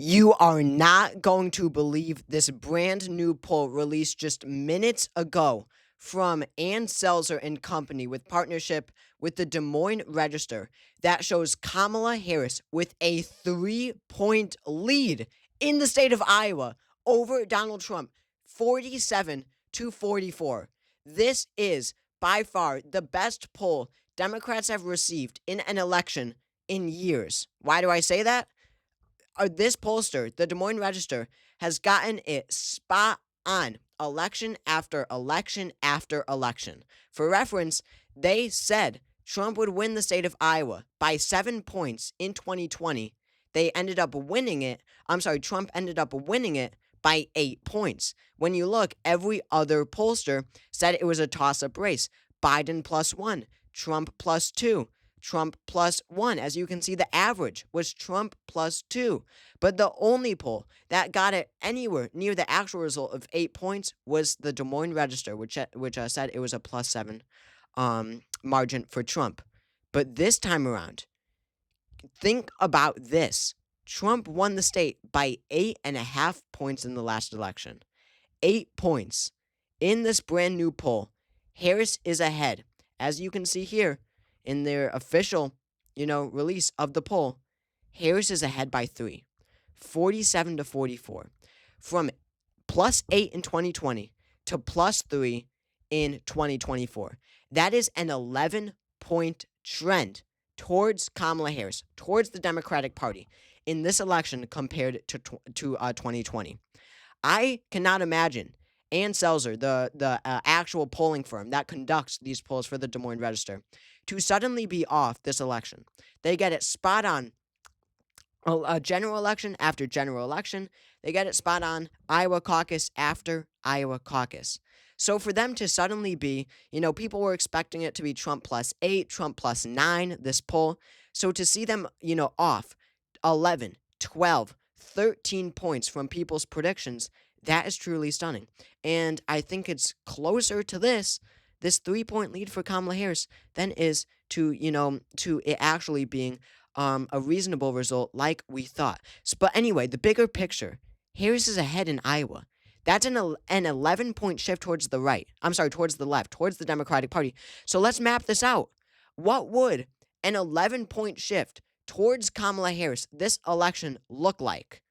You are not going to believe this brand new poll released just minutes ago from Ann Selzer and Company with partnership with the Des Moines Register that shows Kamala Harris with a 3-point lead in the state of Iowa over Donald Trump, 47 to 44. This is by far the best poll Democrats have received in an election in years. Why do I say that? This pollster, the Des Moines Register, has gotten it spot on election after election after election. For reference, they said Trump would win the state of Iowa by 7 points in 2020. They ended up winning it. Trump ended up winning it by 8 points. When you look, every other pollster said it was a toss-up race. Biden +1, Trump +2. Trump +1. As you can see, the average was Trump +2. But the only poll that got it anywhere near the actual result of 8 points was the Des Moines Register, which said it was a +7 margin for Trump. But this time around, think about this. Trump won the state by 8.5 points in the last election. 8 points. In this brand new poll, Harris is ahead. As you can see here, in their official, release of the poll, Harris is ahead by 3, 47 to 44, from +8 in 2020 to +3 in 2024. That is an 11-point trend towards Kamala Harris, towards the Democratic Party in this election compared to 2020. I cannot imagine Ann Selzer, the actual polling firm that conducts these polls for the Des Moines Register, to suddenly be off this election. They get it spot on general election after general election. They get it spot on Iowa caucus after Iowa caucus. So for them to suddenly be, people were expecting it to be Trump +8, Trump +9, this poll. So to see them, off 11, 12, 13 points from people's predictions, that is truly stunning. And I think it's closer to this 3-point lead for Kamala Harris than is to it actually being a reasonable result like we thought. But anyway, the bigger picture, Harris is ahead in Iowa. That's an 11-point shift towards the towards the left, towards the Democratic Party. So let's map this out. What would an 11-point shift towards Kamala Harris this election look like?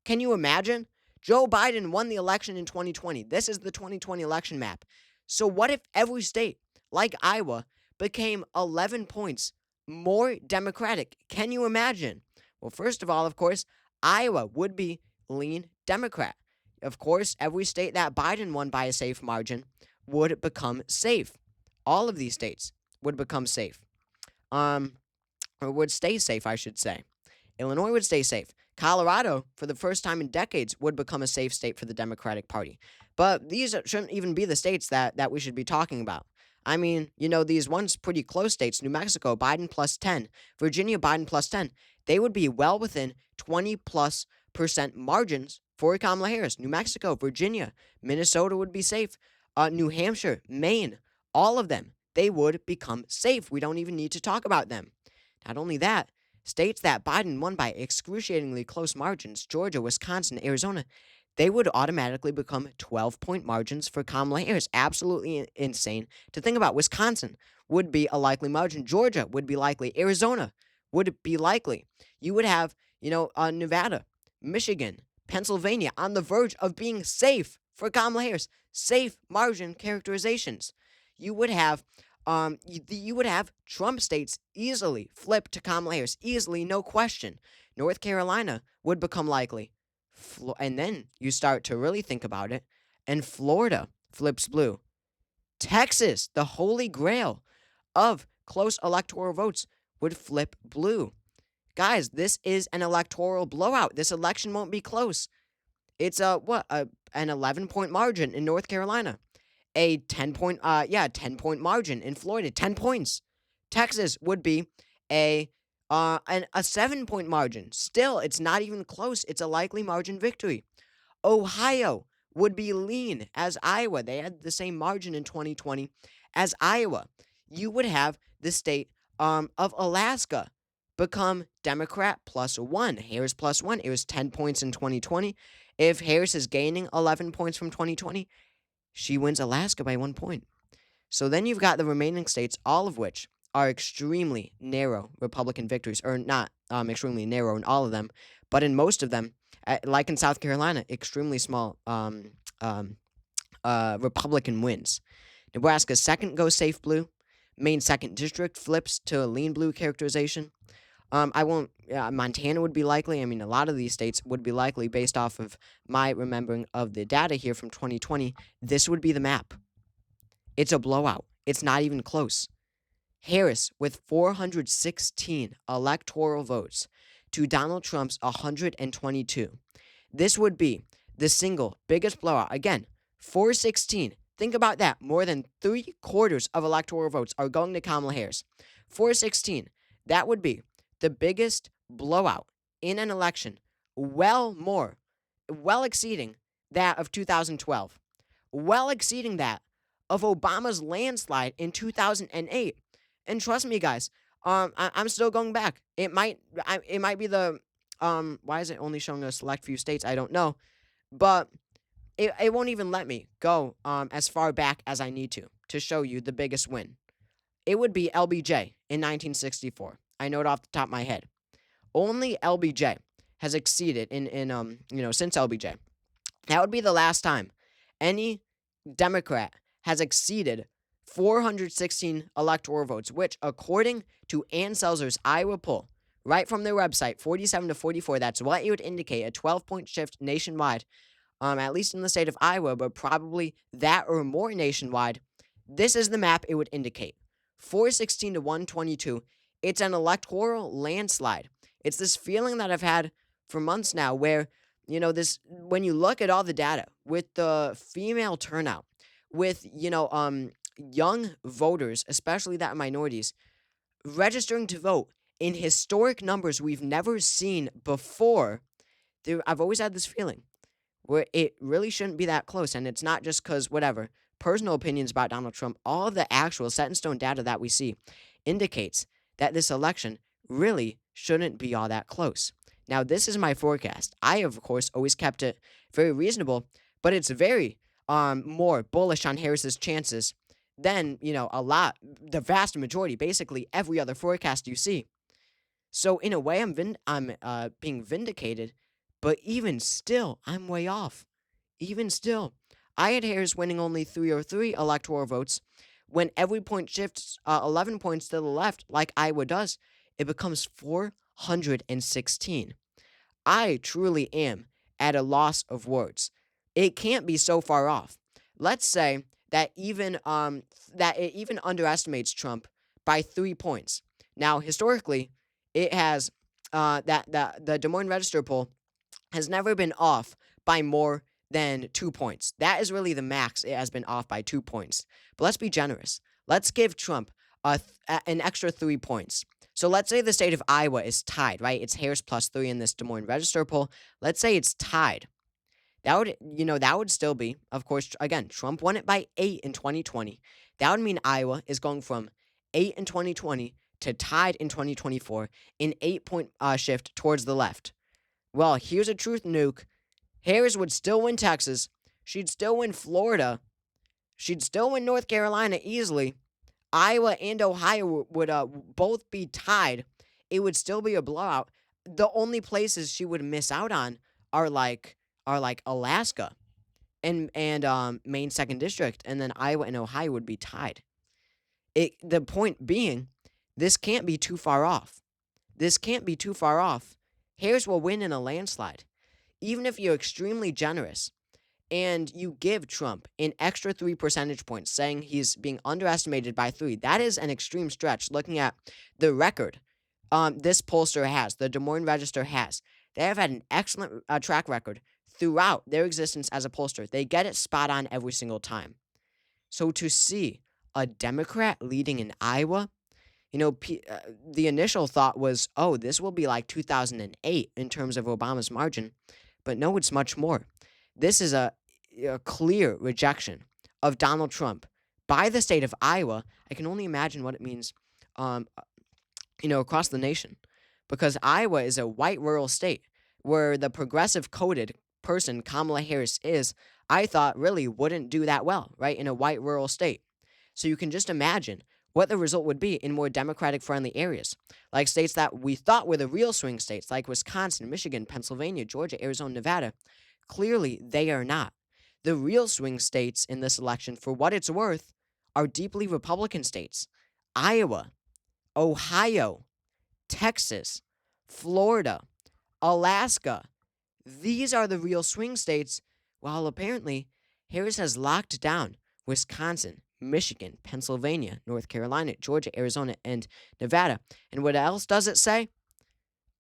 Can you imagine? Joe Biden won the election in 2020. This is the 2020 election map. So what if every state, like Iowa, became 11 points more Democratic? Can you imagine? Well, first of all, of course, Iowa would be lean Democrat. Of course, every state that Biden won by a safe margin would become safe. All of these states would become safe. Or would stay safe, I should say. Illinois would stay safe. Colorado, for the first time in decades, would become a safe state for the Democratic Party. But these shouldn't even be the states that we should be talking about. I mean, these once pretty close states, New Mexico, Biden +10, Virginia, Biden +10, they would be well within 20+% margins for Kamala Harris. New Mexico, Virginia, Minnesota would be safe. New Hampshire, Maine, all of them, they would become safe. We don't even need to talk about them. Not only that, states that Biden won by excruciatingly close margins, Georgia, Wisconsin, Arizona, they would automatically become 12-point margins for Kamala Harris. Absolutely insane to think about. Wisconsin would be a likely margin. Georgia would be likely. Arizona would be likely. You would have, Nevada, Michigan, Pennsylvania on the verge of being safe for Kamala Harris. Safe margin characterizations. You would have Trump states easily flip to Kamala Harris. Easily, no question. North Carolina would become likely. And then you start to really think about it, and Florida flips blue. Texas, the holy grail of close electoral votes, would flip blue. Guys, this is an electoral blowout. This election won't be close. It's an 11-point margin in North Carolina. A 10-point margin in Florida, 10 points. Texas would be a 7-point margin. Still, it's not even close. It's a likely margin victory. Ohio would be lean as Iowa. They had the same margin in 2020 as Iowa. You would have the state of Alaska become Democrat +1. Harris +1. It was 10 points in 2020. If Harris is gaining 11 points from 2020, she wins Alaska by 1 point. So then you've got the remaining states, all of which are extremely narrow Republican victories, or not extremely narrow in all of them, but in most of them, like in South Carolina, extremely small Republican wins. Nebraska's second goes safe blue. Maine's second district flips to a lean blue characterization. I won't. Montana would be likely. I mean, a lot of these states would be likely based off of my remembering of the data here from 2020. This would be the map. It's a blowout. It's not even close. Harris with 416 electoral votes to Donald Trump's 122. This would be the single biggest blowout. Again, 416. Think about that. More than 3/4 of electoral votes are going to Kamala Harris. 416. That would be the biggest blowout in an election, well exceeding that of 2012, well exceeding that of Obama's landslide in 2008. And trust me, guys, I'm still going back. It might be the why is it only showing a select few states? I don't know, but it won't even let me go as far back as I need to show you the biggest win. It would be LBJ in 1964. I know it off the top of my head. Only LBJ has exceeded since LBJ. That would be the last time any Democrat has exceeded 416 electoral votes, which, according to Ann Selzer's Iowa poll, right from their website, 47 to 44, that's what it would indicate, a 12-point shift nationwide, at least in the state of Iowa, but probably that or more nationwide. This is the map it would indicate. 416 to 122. It's an electoral landslide. It's this feeling that I've had for months now where, when you look at all the data with the female turnout, with, young voters, especially that minorities, registering to vote in historic numbers we've never seen before, I've always had this feeling where it really shouldn't be that close. And it's not just because, personal opinions about Donald Trump, all of the actual set-in-stone data that we see indicates that this election really shouldn't be all that close. Now, this is my forecast. I, of course, always kept it very reasonable, but it's very more bullish on Harris's chances than, the vast majority, basically every other forecast you see. So, in a way, I'm being vindicated, but even still, I'm way off. Even still, I had Harris winning only 303 electoral votes. When every point shifts 11 points to the left, like Iowa does, it becomes 416. I truly am at a loss of words. It can't be so far off. Let's say that it even underestimates Trump by 3 points. Now, historically, it has the Des Moines Register poll has never been off by more than 2 points. That is really the max it has been off by 2 points. But let's be generous. Let's give Trump an extra 3 points. So let's say the state of Iowa is tied, right? It's Harris +3 in this Des Moines Register poll. Let's say it's tied. That would still be, of course, again, Trump won it by 8 in 2020. That would mean Iowa is going from 8 in 2020 to tied in 2024, an 8-point shift towards the left. Well, here's a truth nuke. Harris would still win Texas. She'd still win Florida. She'd still win North Carolina easily. Iowa and Ohio would both be tied. It would still be a blowout. The only places she would miss out on are like Alaska and Maine's second district, and then Iowa and Ohio would be tied. The point being, this can't be too far off. This can't be too far off. Harris will win in a landslide. Even if you're extremely generous and you give Trump an extra 3 percentage points, saying he's being underestimated by 3, that is an extreme stretch looking at the record this pollster has, the Des Moines Register has. They have had an excellent track record throughout their existence as a pollster. They get it spot on every single time. So to see a Democrat leading in Iowa, the initial thought was, oh, this will be like 2008 in terms of Obama's margin. But no, it's much more. This is a clear rejection of Donald Trump by the state of Iowa. I can only imagine what it means, across the nation. because Iowa is a white rural state where the progressive coded person Kamala Harris is, I thought really wouldn't do that well, right? In a white rural state. So you can just imagine what the result would be in more Democratic friendly areas, like states that we thought were the real swing states, like Wisconsin, Michigan, Pennsylvania, Georgia, Arizona, Nevada. Clearly, they are not. The real swing states in this election, for what it's worth, are deeply Republican states: Iowa, Ohio, Texas, Florida, Alaska. These are the real swing states, while apparently Harris has locked down Wisconsin, Michigan, Pennsylvania, North Carolina, Georgia, Arizona, and Nevada. And what else does it say?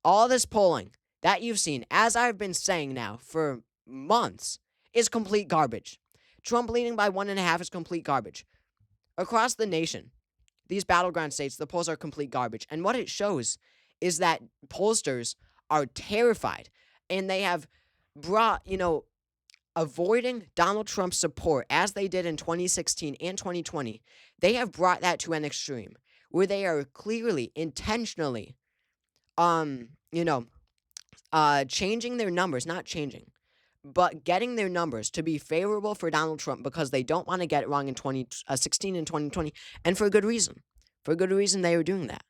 All this polling that you've seen, as I've been saying now for months, is complete garbage. Trump leading by 1.5 is complete garbage. Across the nation, these battleground states, the polls are complete garbage. And what it shows is that pollsters are terrified, and they have brought, avoiding Donald Trump's support as they did in 2016 and 2020. They have brought that to an extreme where they are clearly, intentionally, changing their numbers, not changing, but getting their numbers to be favorable for Donald Trump because they don't want to get it wrong in 2016 and 2020, and for a good reason. For a good reason they are doing that.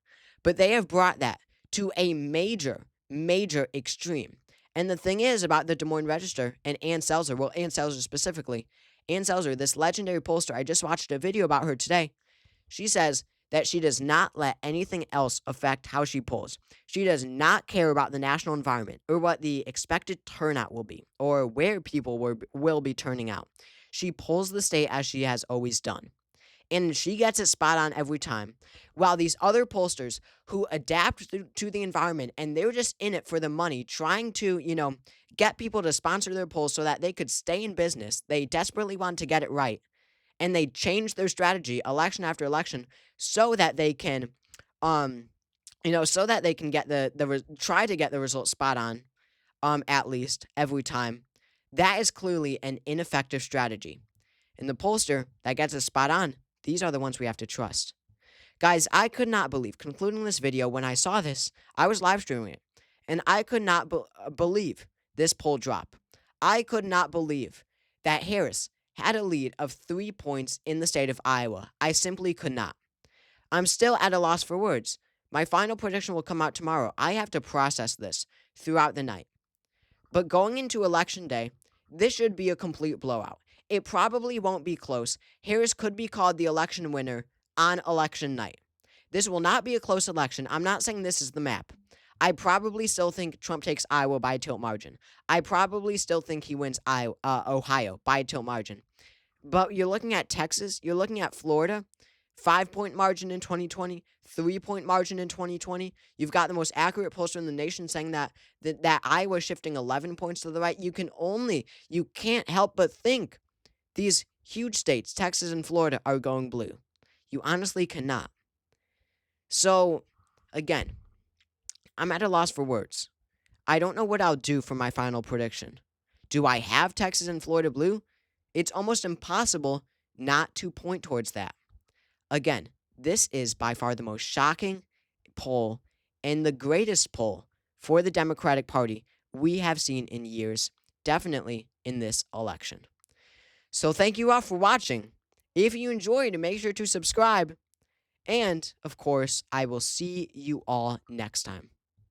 But they have brought that to a major, major extreme. And the thing is about the Des Moines Register and Ann Selzer, well, Ann Selzer specifically, Ann Selzer, this legendary pollster, I just watched a video about her today. She says that she does not let anything else affect how she polls. She does not care about the national environment or what the expected turnout will be or where people will be turning out. She polls the state as she has always done. And she gets it spot on every time. While these other pollsters who adapt to the environment and they're just in it for the money, trying to, get people to sponsor their polls so that they could stay in business, they desperately want to get it right. And they change their strategy election after election so that they can, try to get the result spot on, at least every time. That is clearly an ineffective strategy. And the pollster that gets it spot on, these are the ones we have to trust. Guys, I could not believe, concluding this video, when I saw this, I was live streaming it, and I could not believe this poll drop. I could not believe that Harris had a lead of 3 points in the state of Iowa. I simply could not. I'm still at a loss for words. My final prediction will come out tomorrow. I have to process this throughout the night. But going into Election Day, this should be a complete blowout. It probably won't be close. Harris could be called the election winner on election night. This will not be a close election. I'm not saying this is the map. I probably still think Trump takes Iowa by a tilt margin. I probably still think he wins Ohio by a tilt margin. But you're looking at Texas, you're looking at Florida, 5-point margin in 2020, 3-point margin in 2020. You've got the most accurate pollster in the nation saying that Iowa is shifting 11 points to the right. You can't help but think these huge states, Texas and Florida, are going blue. You honestly cannot. So, again, I'm at a loss for words. I don't know what I'll do for my final prediction. Do I have Texas and Florida blue? It's almost impossible not to point towards that. Again, this is by far the most shocking poll and the greatest poll for the Democratic Party we have seen in years, definitely in this election. So thank you all for watching. If you enjoyed, make sure to subscribe. And, of course, I will see you all next time.